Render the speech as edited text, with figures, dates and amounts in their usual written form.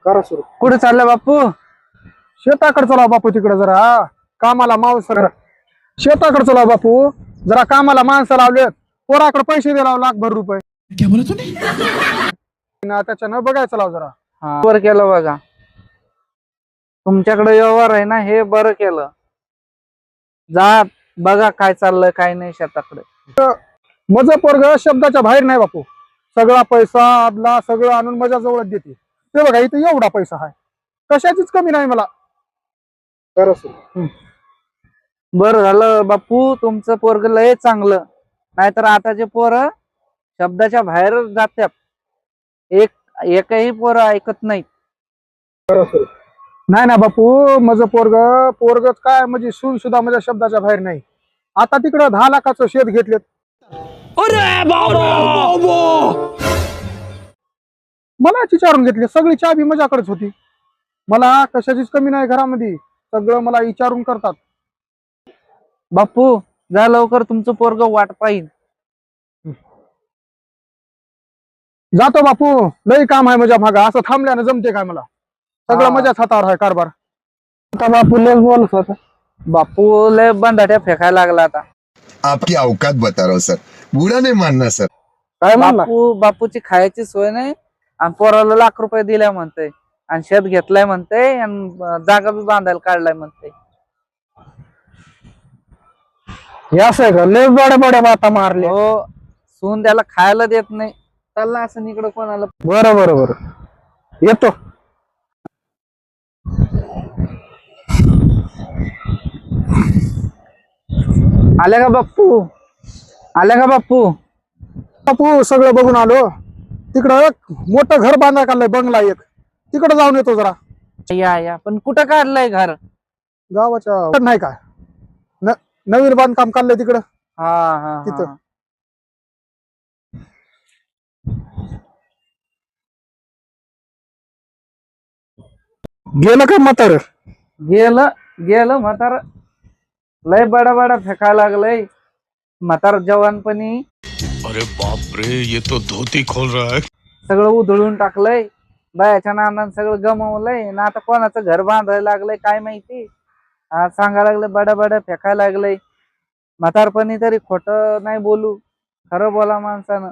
करा सुरू. कुठे चाललं बापू? शेताकडे चला बापू, तिकडे जरा कामाला माणसं. शेताकडे चला बापू, जरा कामाला माणसं लावलेत. पोराकडे पैसे द्यायला लाखभर रुपये. क्या बोला तूने? त्याच्यानं बघायचं लाव जरा. बरं केलं बघा, तुमच्याकडे व्यवहार आहे ना, हे बरं केलं. जा बघा काय चाललंय काय नाही शेताकडे. माझं पोरग शब्दाच्या बाहेर नाही बापू. सगळा पैसा आदला सगळं आणून माझ्या जवळच देते. ते बघा इथे एवढा पैसा आहे, कशाचीच कमी नाही मला. करा सुरू. बरं झालं बापू, तुमचं पोरग लय चांगलं. नाहीतर आताचे पोरं शब्दाच्या बाहेर जातात. एकही पोरं ऐकत नाही. नाही ना बापू, माझं पोरगच काय म्हणजे सून सुद्धा माझ्या शब्दाच्या बाहेर नाही. आता तिकडं 10 लाखाचं शेत घेतलेत. मलाच विचारून घेतले, सगळी चाबी माझ्याकडेच होती. मला कशाचीच कमी नाही घरामध्ये, सगळं मला विचारून करतात. बापू जा लवकर, तुमचं पोरग वाट पाहिजे. जातो बापू, लई काम आहे माझ्या भागा. असं थांबल्यानं जमते काय मला? सगळं माझ्याच हातावर आहे कारभार. आता बापू लय बोलत होता. बापू लय बंधाट्या फेकायला लागला आता. आपकी औकात बता रहा हूं सर, बुरा नहीं मानना सर. काय म्हणला? बापूची खायची सोय नाही आणि पोराला लाख रुपये दिल्या म्हणते, आणि शेत घेतलाय म्हणते, आणि जागा बी बांधायला काढलाय म्हणते. हे असं आहे का? लय बड्या बड्या बाता मारले. हो, सून त्याला खायला देत नाही. चालला असं इकडं कोणाला. बरं बरं बरं, येतो. आले का बापू? आले का बापू? बापू सगळं बघून आलो. तिकडं मोठं घर बांधाय काढलंय, बंगला एक. तिकडं जाऊन येतो जरा. या पण कुठं काढलंय घर? गावाच्या नाही काय, नवीन बांधकाम काढलंय तिकडं. हा तिथं. गेलं का म्हातार? गेलं म्हातार. लय बडा बडा फेकायला लागलंय म्हातार जवानपणी. अरे बाप रे, ये तो धोती खोल रहा है. सगळं उधळून टाकलंय, बायाच्या नानान सगळं गमावलंय ना. आता कोणाचं घर बांधायला लागलंय काय माहिती. आज सांगायला लागलं बडा बडा फेकायला लागलंय. म्हातारपणी तरी खोटं नाही बोलू, खरं बोला माणसानं.